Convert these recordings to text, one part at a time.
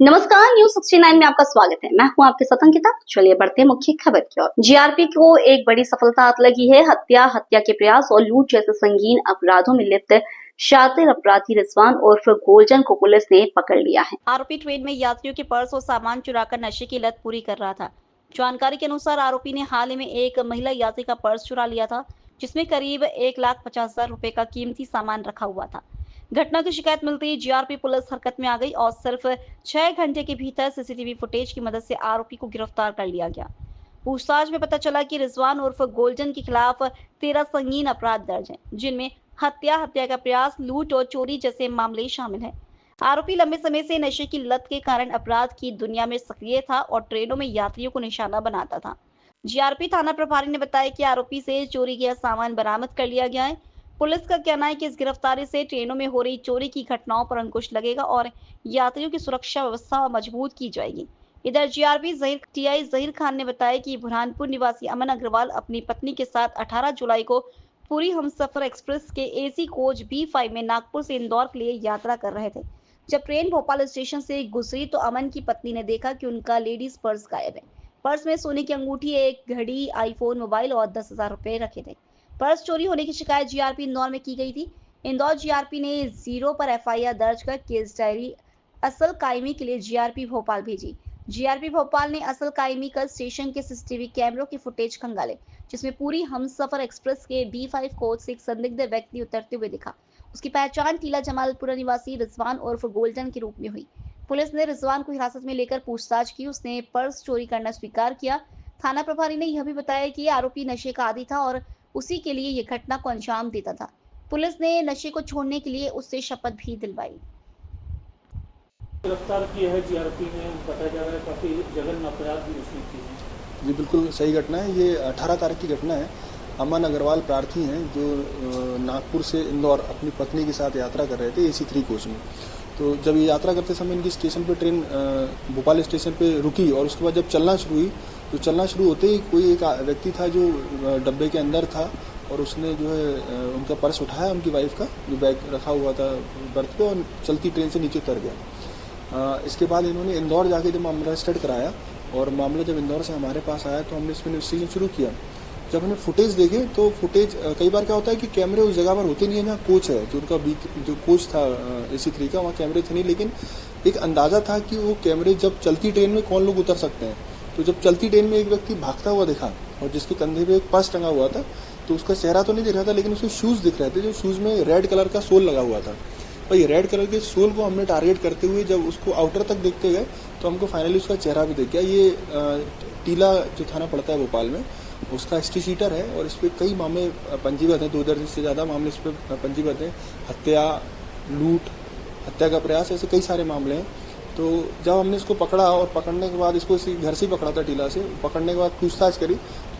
नमस्कार, न्यूज 69 में आपका स्वागत है। मैं हूं आपके साथ अंकिता। चलिए बढ़ते हैं मुख्य खबर की ओर। जीआरपी को एक बड़ी सफलता हाथ लगी है। हत्या के प्रयास और लूट जैसे संगीन अपराधों में लिप्त शातिर अपराधी रिजवान उर्फ गोलजन को पुलिस ने पकड़ लिया है। आरोपी ट्रेन में यात्रियों के पर्स और सामान चुराकर नशे की लत पूरी कर रहा था। जानकारी के अनुसार आरोपी ने हाल ही में एक महिला यात्री का पर्स चुरा लिया था, जिसमें करीब 1,50,000 रुपए का कीमती सामान रखा हुआ था। घटना की शिकायत मिलते ही जीआरपी पुलिस हरकत में आ गई और सिर्फ 6 घंटे के भीतर सीसीटीवी फुटेज की मदद से आरोपी को गिरफ्तार कर लिया गया। पूछताछ में पता चला कि रिजवान उर्फ गोल्डन के खिलाफ 13 संगीन अपराध दर्ज हैं, जिनमें हत्या का प्रयास, लूट और चोरी जैसे मामले शामिल हैं। आरोपी लंबे समय से नशे की लत के कारण अपराध की दुनिया में सक्रिय था और ट्रेनों में यात्रियों को निशाना बनाता था। जीआरपी थाना प्रभारी ने बताया कि आरोपी से चोरी किया सामान बरामद कर लिया गया है। पुलिस का कहना है कि इस गिरफ्तारी से ट्रेनों में हो रही चोरी की घटनाओं पर अंकुश लगेगा और यात्रियों की सुरक्षा व्यवस्था मजबूत की जाएगी। इधर जीआरपी टीआई जहीर खान ने बताया कि बुरहानपुर निवासी अमन अग्रवाल अपनी पत्नी के साथ 18 जुलाई को पूरी हमसफर एक्सप्रेस के एसी कोच B5 में नागपुर से इंदौर के लिए यात्रा कर रहे थे। जब ट्रेन भोपाल स्टेशन से गुजरी तो अमन की पत्नी ने देखा कि उनका लेडीज पर्स गायब है। पर्स में सोने की अंगूठी, एक घड़ी, आईफोन मोबाइल और 10,000 रुपए रखे थे। पर्स चोरी होने की शिकायत जीआरपी इंदौर में की गई थी। इंदौर जीआरपी ने 0 पर एफआईआर दर्ज कर केस डायरी असल कायमी के लिए जीआरपी भोपाल भेजी। जीआरपी भोपाल ने असल कायमी कर स्टेशन के सीसीटीवी कैमरों की फुटेज खंगाले, जिसमें पूरी हमसफर एक्सप्रेस के B5 कोच से एक संदिग्ध व्यक्ति उतरते हुए दिखा। उसकी पहचान टीला जमालपुरा निवासी रिजवान उर्फ गोल्डन के रूप में हुई। पुलिस ने रिजवान को हिरासत में लेकर पूछताछ की। उसने पर्स चोरी करना स्वीकार किया। थाना प्रभारी ने यह भी बताया कि आरोपी नशे का आदी था और उसी के लिए यह घटना को अंजाम देता था। पुलिस ने नशे को छोड़ने के लिए उससे शपथ भी दिलवाई। गिरफ्तार किया है जीआरपी ने, बताया जा रहा है काफ़ी जघन्य अपराध भी उसने किए हैं। जी बिल्कुल सही घटना है। ये 18 तारीख की घटना है। अमन अग्रवाल प्रार्थी हैं जो नागपुर से इंदौर अपनी पत्नी के साथ यात्रा कर रहे थे AC3 कोच में। तो जब ये यात्रा करते समय इनकी स्टेशन पे ट्रेन भोपाल स्टेशन पे रुकी और उसके बाद जब चलना शुरू हुई तो चलना शुरू होते ही कोई एक व्यक्ति था जो डब्बे के अंदर था और उसने जो है उनका पर्स उठाया, उनकी वाइफ का जो बैग रखा हुआ था बर्थ पे, और चलती ट्रेन से नीचे उतर गया। इसके बाद इन्होंने इंदौर जाके जब मामला रजिस्टर्ड कराया और मामला जब इंदौर से हमारे पास आया तो हमने इसमें इन्वेस्टिगेशन शुरू किया। जब हमने फुटेज देखे तो फुटेज कई बार क्या होता है कि कैमरे उस जगह पर होते नहीं है जहाँ कोच है, जो उनका जो कोच था AC3 का, वहाँ कैमरे थे नहीं, लेकिन एक अंदाजा था कि वो कैमरे जब चलती ट्रेन में कौन लोग उतर सकते हैं। तो जब चलती ट्रेन में एक व्यक्ति भागता हुआ दिखा और जिसके कंधे पे एक पर्स टंगा हुआ था, तो उसका चेहरा तो नहीं दिख रहा था लेकिन उसके शूज दिख रहे थे, जो शूज में रेड कलर का सोल लगा हुआ था। और ये रेड कलर के सोल को हमने टारगेट करते हुए जब उसको आउटर तक देखते गए तो हमको फाइनली उसका चेहरा भी दिख गया। ये टीला जो थाना पड़ता है भोपाल में, उसका हिस्ट्री शीटर है और इस पर कई मामले पंजीबद्ध हैं, 2 दर्जन से ज़्यादा मामले इस पर पंजीबद्ध हैं। हत्या, लूट, हत्या का प्रयास, ऐसे कई सारे मामले हैं। तो जब हमने इसको पकड़ा और पकड़ने के बाद इसको घर से पकड़ा था टीला से, पकड़ने के बाद पूछताछ करी।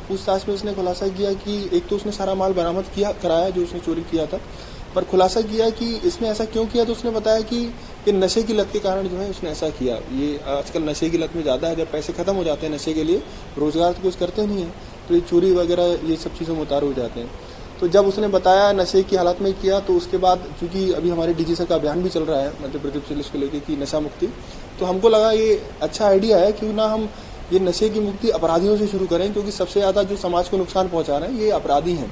पूछताछ में इसने खुलासा किया कि एक तो उसने सारा माल बरामद कराया जो उसने चोरी किया था, पर खुलासा किया कि इसने ऐसा क्यों किया। तो उसने बताया कि ये नशे की लत के कारण जो है उसने ऐसा किया। ये आजकल नशे की लत में ज़्यादा है, जब पैसे खत्म हो जाते हैं नशे के लिए, रोजगार तो कुछ करते नहीं है, तो ये चोरी वगैरह ये सब चीज़ों में उतारू हो जाते हैं। तो जब उसने बताया नशे की हालत में किया, तो उसके बाद चूंकि अभी हमारे DG सर का अभियान भी चल रहा है मध्य प्रदेश पुलिस को लेकर कि नशा मुक्ति, तो हमको लगा ये अच्छा आइडिया है क्यों ना हम ये नशे की मुक्ति अपराधियों से शुरू करें, क्योंकि सबसे ज़्यादा जो समाज को नुकसान पहुँचा रहे हैं ये अपराधी हैं।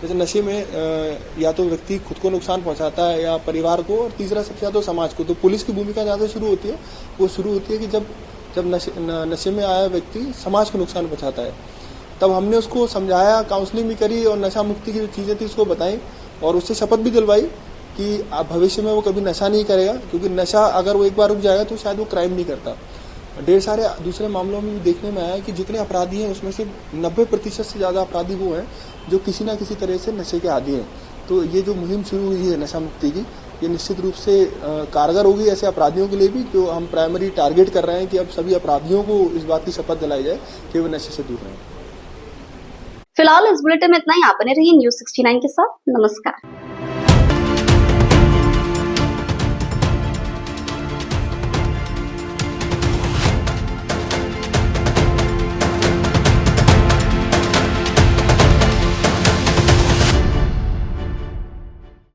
जैसे नशे में या तो व्यक्ति खुद को नुकसान पहुंचाता है या परिवार को, और तीसरा सबसे ज़्यादा समाज को। तो पुलिस की भूमिका जहाँ से शुरू होती है वो शुरू होती है कि जब नशे में आया व्यक्ति समाज को नुकसान पहुंचाता है, तब हमने उसको समझाया, काउंसलिंग भी करी और नशा मुक्ति की जो चीज़ें थी उसको बताई और उससे शपथ भी दिलवाई कि भविष्य में वो कभी नशा नहीं करेगा, क्योंकि नशा अगर वो एक बार रुक जाएगा तो शायद वो क्राइम नहीं करता। ढेर सारे दूसरे मामलों में भी देखने में आया कि जितने अपराधी हैं उसमें से 90% से ज़्यादा अपराधी वो हैं जो किसी ना किसी तरह से नशे के आदी हैं। तो ये जो मुहिम शुरू हुई है नशा मुक्ति की, ये निश्चित रूप से कारगर होगी ऐसे अपराधियों के लिए भी, जो हम प्राइमरी टारगेट कर रहे हैं कि अब सभी अपराधियों को इस बात की शपथ दिलाई जाए कि वे नशे से दूर रहें। फिलहाल इस बुलेटिन में इतना ही। आप बने रहिए न्यूज 69 के साथ। नमस्कार।